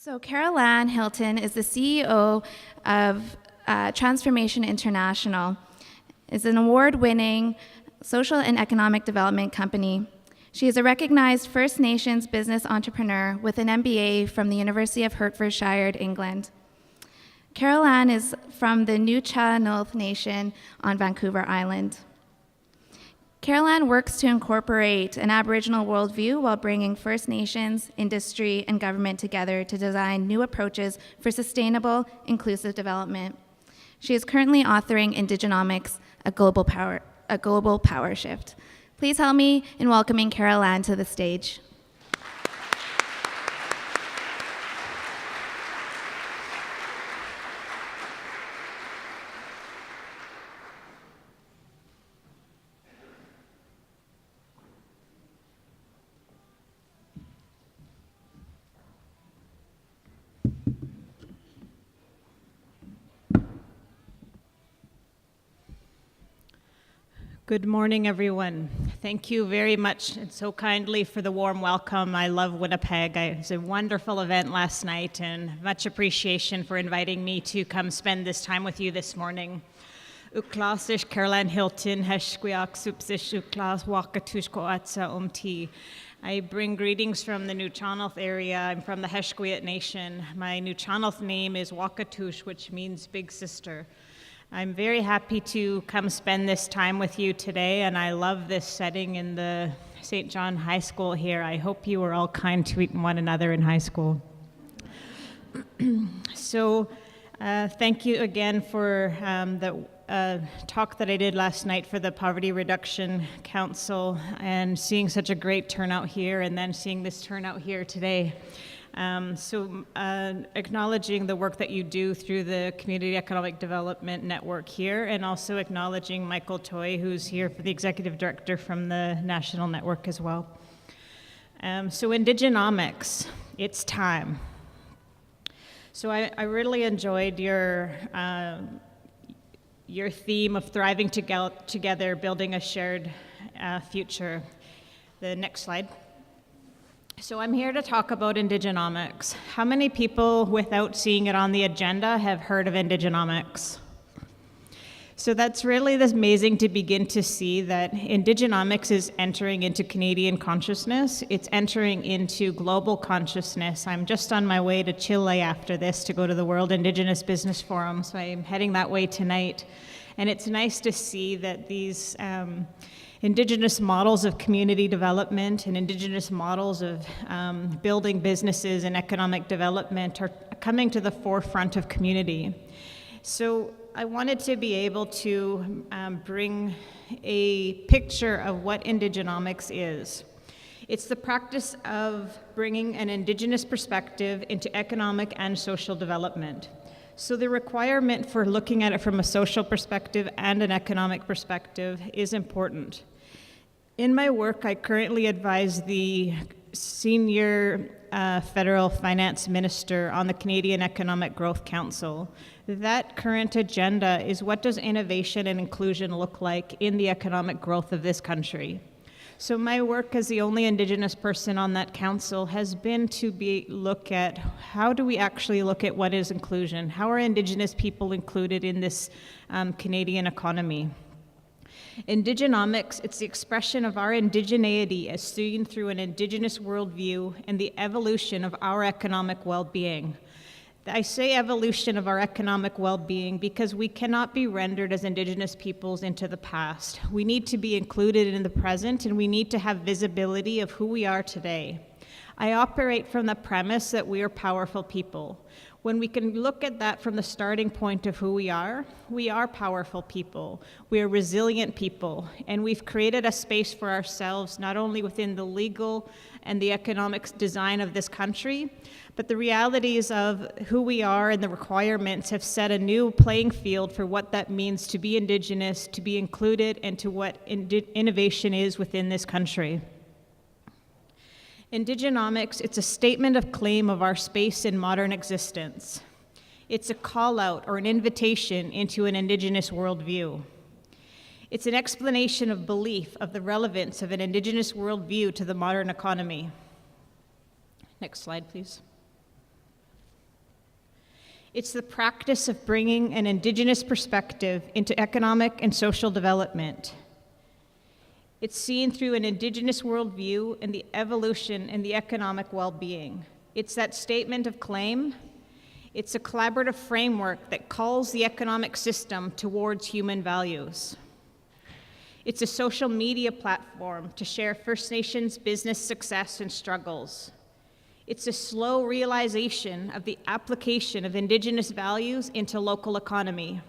So Carol Anne Hilton is the CEO of Transformation International. It's an award-winning social and economic development company. She is a recognized First Nations business entrepreneur with an MBA from the University of Hertfordshire, England. Carol Anne is from the Nuu-chah-nulth Nation on Vancouver Island. Carol Anne works to incorporate an Aboriginal worldview while bringing First Nations, industry, and government together to design new approaches for sustainable, inclusive development. She is currently authoring Indigenomics, a global power shift. Please help me in welcoming Carol Anne to the stage. Good morning, everyone. Thank you very much and so kindly for the warm welcome. I love Winnipeg. It was a wonderful event last night, and much appreciation for inviting me to come spend this time with you this morning. Uklasish Carol Anne Hilton, Heshquiak Supsish Uklas Wakatushko Atsa Umti. I bring greetings from the Nuu-chah-nulth area. I'm from the Heshquiat Nation. My Nuu-chah-nulth name is Wakatush, which means big sister. I'm very happy to come spend this time with you today, and I love this setting in the St. John High School here. I hope you were all kind to one another in high school. So thank you again for the talk that I did last night for the Poverty Reduction Council, and seeing such a great turnout here, and then seeing this turnout here today. Acknowledging the work that you do through the Community Economic Development Network here, and also acknowledging Michael Toy, who's here for the Executive Director from the National Network as well. So Indigenomics, it's time. So I really enjoyed your theme of thriving together, building a shared future. The next slide. So I'm here to talk about Indigenomics. How many people, without seeing it on the agenda, have heard of Indigenomics? So that's really amazing to begin to see that Indigenomics is entering into Canadian consciousness. It's entering into global consciousness. I'm just on my way to Chile after this to go to the World Indigenous Business Forum, so I'm heading that way tonight. And it's nice to see that these Indigenous models of community development and Indigenous models of building businesses and economic development are coming to the forefront of community. So I wanted to be able to bring a picture of what Indigenomics is. It's the practice of bringing an Indigenous perspective into economic and social development. So the requirement for looking at it from a social perspective and an economic perspective is important. In my work, I currently advise the Senior Federal Finance Minister on the Canadian Economic Growth Council. That current agenda is what does innovation and inclusion look like in the economic growth of this country. So my work as the only Indigenous person on that council has been to look at how do we actually look at what is inclusion? How are Indigenous people included in this Canadian economy? Indigenomics, it's the expression of our indigeneity as seen through an Indigenous worldview and the evolution of our economic well-being. I say evolution of our economic well-being because we cannot be rendered as Indigenous peoples into the past. We need to be included in the present, and we need to have visibility of who we are today. I operate from the premise that we are powerful people. When we can look at that from the starting point of who we are powerful people. We are resilient people, and we've created a space for ourselves, not only within the legal and the economic design of this country, but the realities of who we are and the requirements have set a new playing field for what that means to be Indigenous, to be included, and to what innovation is within this country. Indigenomics, it's a statement of claim of our space in modern existence. It's a call out or an invitation into an Indigenous worldview. It's an explanation of belief of the relevance of an Indigenous worldview to the modern economy. Next slide, please. It's the practice of bringing an Indigenous perspective into economic and social development. It's seen through an Indigenous worldview and the evolution in the economic well-being. It's that statement of claim. It's a collaborative framework that calls the economic system towards human values. It's a social media platform to share First Nations business success and struggles. It's a slow realization of the application of Indigenous values into local economy.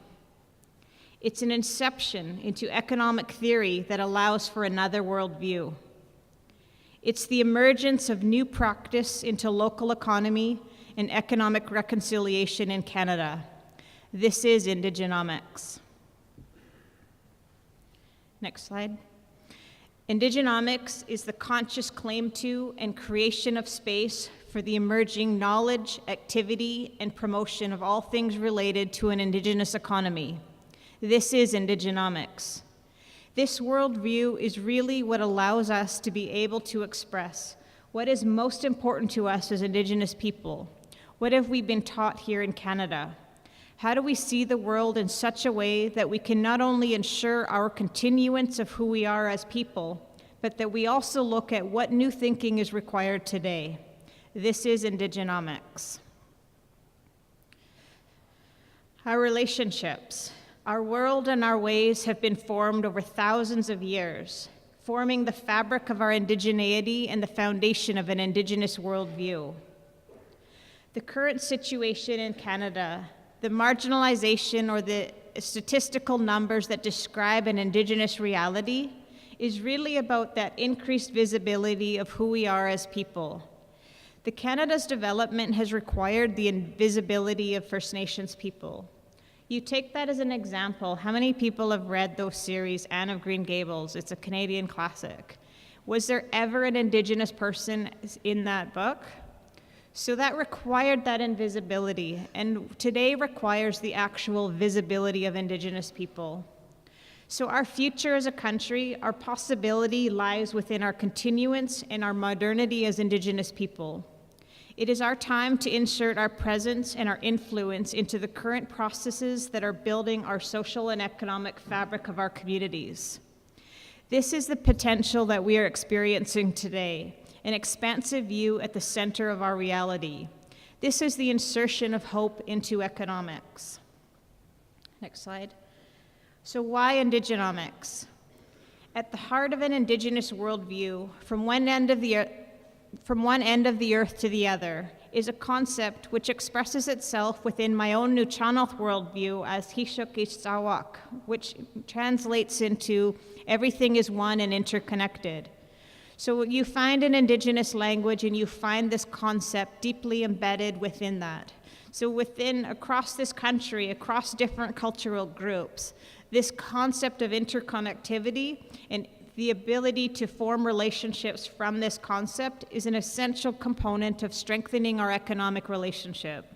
It's an inception into economic theory that allows for another worldview. It's the emergence of new practice into local economy and economic reconciliation in Canada. This is Indigenomics. Next slide. Indigenomics is the conscious claim to and creation of space for the emerging knowledge, activity, and promotion of all things related to an Indigenous economy. This is Indigenomics. This worldview is really what allows us to be able to express what is most important to us as Indigenous people. What have we been taught here in Canada? How do we see the world in such a way that we can not only ensure our continuance of who we are as people, but that we also look at what new thinking is required today? This is Indigenomics. Our relationships. Our world and our ways have been formed over thousands of years, forming the fabric of our indigeneity and the foundation of an Indigenous worldview. The current situation in Canada, the marginalization or the statistical numbers that describe an Indigenous reality, is really about that increased visibility of who we are as people. Canada's development has required the invisibility of First Nations people. You take that as an example. How many people have read those series, Anne of Green Gables? It's a Canadian classic. Was there ever an Indigenous person in that book? So that required that invisibility, and today requires the actual visibility of Indigenous people. So our future as a country, our possibility lies within our continuance and our modernity as Indigenous people. It is our time to insert our presence and our influence into the current processes that are building our social and economic fabric of our communities. This is the potential that we are experiencing today, an expansive view at the center of our reality. This is the insertion of hope into economics. Next slide. So why Indigenomics? At the heart of an Indigenous worldview, from one end of the earth to the other, is a concept which expresses itself within my own Nuu-chah-nulth worldview as Hishuk Ishtaawak, which translates into everything is one and interconnected. So you find an Indigenous language and you find this concept deeply embedded within that. So across this country, across different cultural groups, this concept of interconnectivity and the ability to form relationships from this concept is an essential component of strengthening our economic relationship.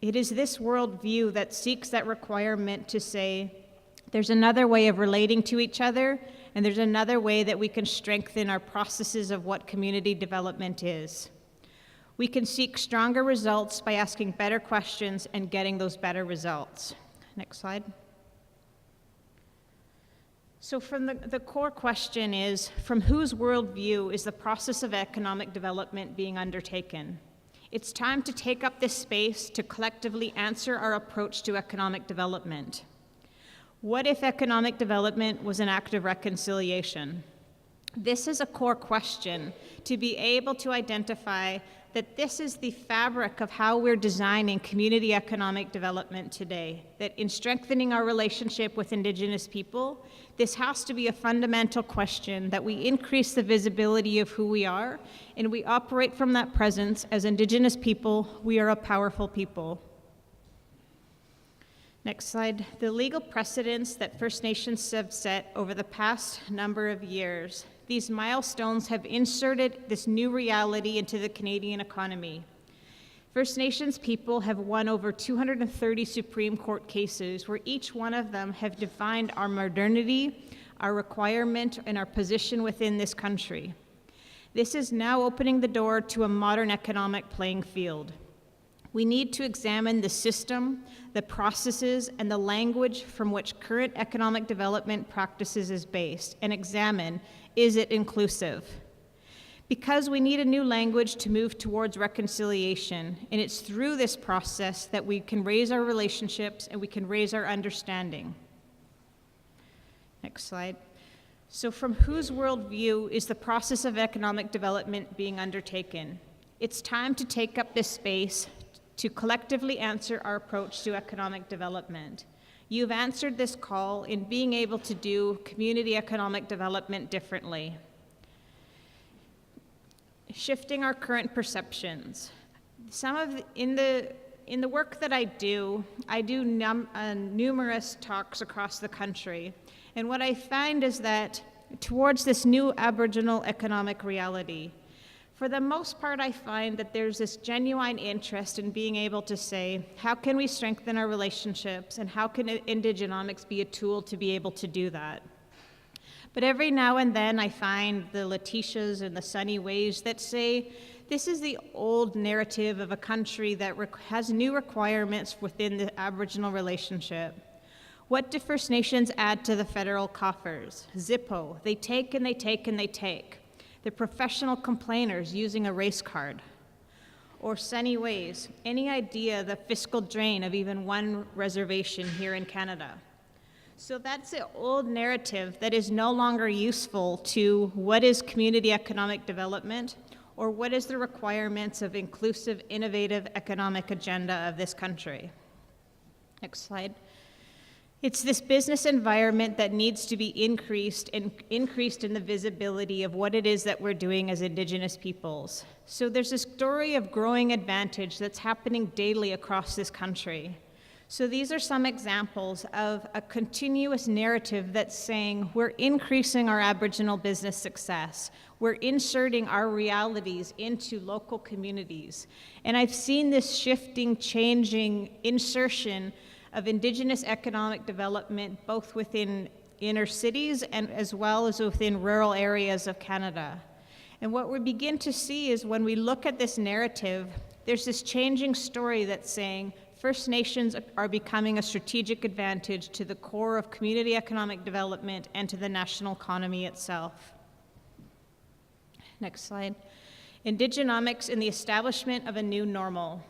It is this worldview that seeks that requirement to say, there's another way of relating to each other, and there's another way that we can strengthen our processes of what community development is. We can seek stronger results by asking better questions and getting those better results. Next slide. So from the core question is, from whose worldview is the process of economic development being undertaken? It's time to take up this space to collectively answer our approach to economic development. What if economic development was an act of reconciliation? This is a core question to be able to identify that this is the fabric of how we're designing community economic development today, that in strengthening our relationship with Indigenous people, this has to be a fundamental question that we increase the visibility of who we are, and we operate from that presence as Indigenous people. We are a powerful people. Next slide. The legal precedents that First Nations have set over the past number of years, these milestones have inserted this new reality into the Canadian economy. First Nations people have won over 230 Supreme Court cases where each one of them have defined our modernity, our requirement, and our position within this country. This is now opening the door to a modern economic playing field. We need to examine the system, the processes, and the language from which current economic development practices is based, and examine, is it inclusive? Because we need a new language to move towards reconciliation, and it's through this process that we can raise our relationships and we can raise our understanding. Next slide. So from whose worldview is the process of economic development being undertaken? It's time to take up this space to collectively answer our approach to economic development. You've answered this call in being able to do community economic development differently. Shifting our current perceptions. In the work that I do numerous talks across the country, and what I find is that towards this new Aboriginal economic reality, for the most part, I find that there's this genuine interest in being able to say, how can we strengthen our relationships, and how can Indigenomics be a tool to be able to do that? But every now and then I find the Letitias and the Sunny Ways that say, this is the old narrative of a country that has new requirements within the Aboriginal relationship. What do First Nations add to the federal coffers? Zippo, they take and they take and they take. They're professional complainers using a race card. Or Sunny Ways, any idea the fiscal drain of even one reservation here in Canada? So that's the old narrative that is no longer useful to what is community economic development or what is the requirements of inclusive, innovative economic agenda of this country. Next slide. It's this business environment that needs to be increased in the visibility of what it is that we're doing as Indigenous peoples. So there's a story of growing advantage that's happening daily across this country. So these are some examples of a continuous narrative that's saying we're increasing our Aboriginal business success. We're inserting our realities into local communities. And I've seen this shifting, changing insertion of Indigenous economic development, both within inner cities and as well as within rural areas of Canada. And what we begin to see is when we look at this narrative, there's this changing story that's saying First Nations are becoming a strategic advantage to the core of community economic development and to the national economy itself. Next slide. Indigenomics and the establishment of a new normal.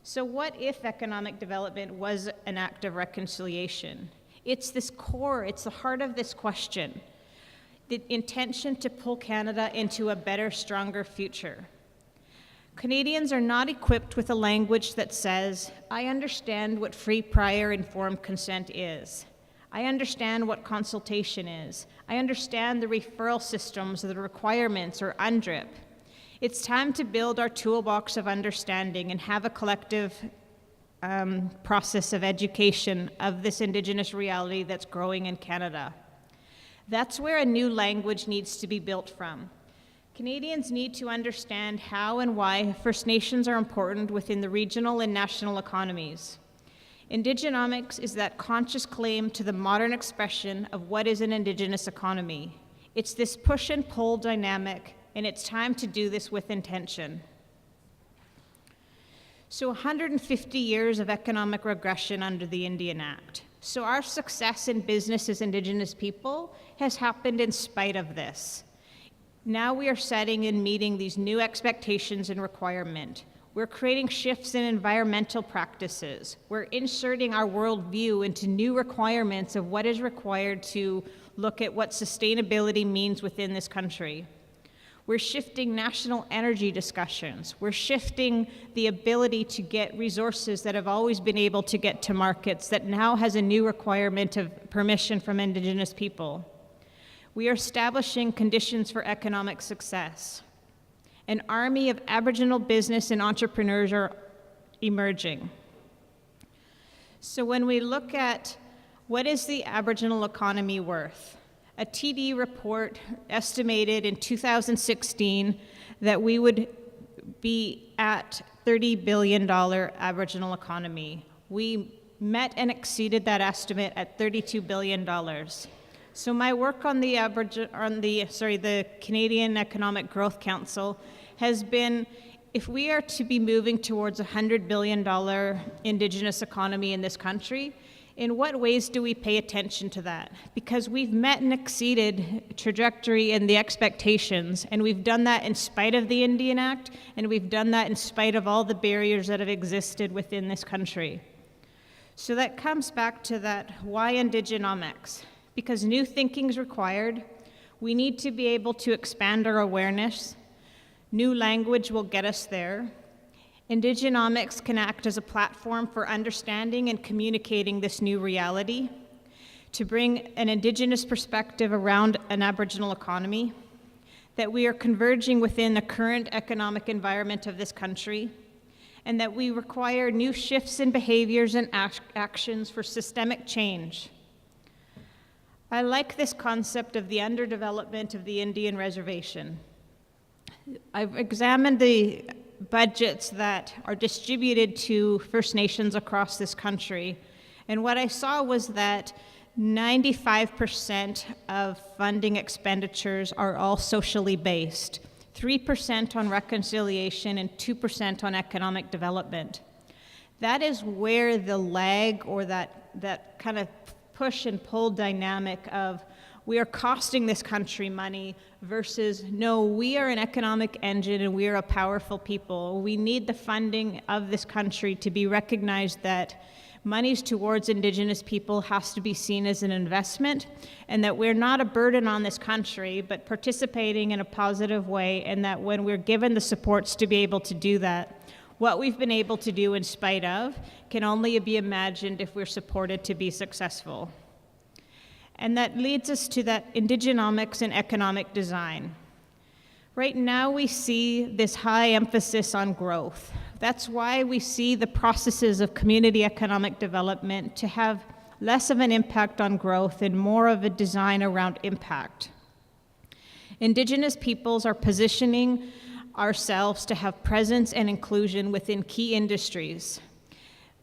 So what if economic development was an act of reconciliation? It's this core, it's the heart of this question. The intention to pull Canada into a better, stronger future. Canadians are not equipped with a language that says, I understand what free, prior, informed consent is. I understand what consultation is. I understand the referral systems, the requirements, or UNDRIP. It's time to build our toolbox of understanding and have a collective process of education of this Indigenous reality that's growing in Canada. That's where a new language needs to be built from. Canadians need to understand how and why First Nations are important within the regional and national economies. Indigenomics is that conscious claim to the modern expression of what is an Indigenous economy. It's this push and pull dynamic, and it's time to do this with intention. So 150 years of economic regression under the Indian Act. So our success in business as Indigenous people has happened in spite of this. Now we are setting and meeting these new expectations and requirement. We're creating shifts in environmental practices. We're inserting our worldview into new requirements of what is required to look at what sustainability means within this country. We're shifting national energy discussions. We're shifting the ability to get resources that have always been able to get to markets that now has a new requirement of permission from Indigenous people. We are establishing conditions for economic success. An army of Aboriginal business and entrepreneurs are emerging. So when we look at what is the Aboriginal economy worth, a TD report estimated in 2016 that we would be at $30 billion Aboriginal economy. We met and exceeded that estimate at $32 billion. So my work on the Canadian Economic Growth Council has been if we are to be moving towards a $100 billion Indigenous economy in this country, in what ways do we pay attention to that? Because we've met and exceeded trajectory and the expectations, and we've done that in spite of the Indian Act, and we've done that in spite of all the barriers that have existed within this country. So that comes back to that, why Indigenomics? Because new thinking is required. We need to be able to expand our awareness. New language will get us there. Indigenomics can act as a platform for understanding and communicating this new reality, to bring an Indigenous perspective around an Aboriginal economy, that we are converging within the current economic environment of this country, and that we require new shifts in behaviors and actions for systemic change. I like this concept of the underdevelopment of the Indian reservation. I've examined the budgets that are distributed to First Nations across this country, and what I saw was that 95% of funding expenditures are all socially based, 3% on reconciliation and 2% on economic development. That is where the lag, or that kind of push and pull dynamic of we are costing this country money versus no, we are an economic engine and we are a powerful people. We need the funding of this country to be recognized that monies towards Indigenous people has to be seen as an investment, and that we're not a burden on this country, but participating in a positive way, and that when we're given the supports to be able to do that, what we've been able to do in spite of can only be imagined if we're supported to be successful. And that leads us to that Indigenomics and economic design. Right now we see this high emphasis on growth. That's why we see the processes of community economic development to have less of an impact on growth and more of a design around impact. Indigenous peoples are positioning ourselves to have presence and inclusion within key industries.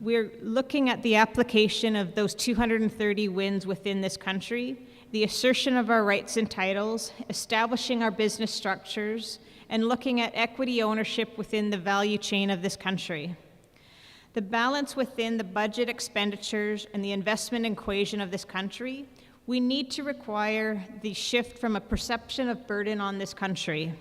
We're looking at the application of those 230 wins within this country, the assertion of our rights and titles, establishing our business structures, and looking at equity ownership within the value chain of this country. The balance within the budget expenditures and the investment equation of this country, we need to require the shift from a perception of burden on this country.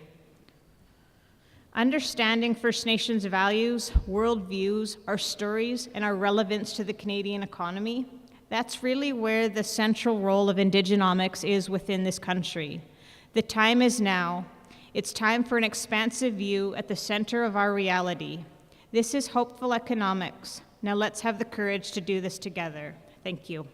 Understanding First Nations values, worldviews, our stories, and our relevance to the Canadian economy, that's really where the central role of Indigenomics is within this country. The time is now. It's time for an expansive view at the center of our reality. This is hopeful economics. Now let's have the courage to do this together. Thank you.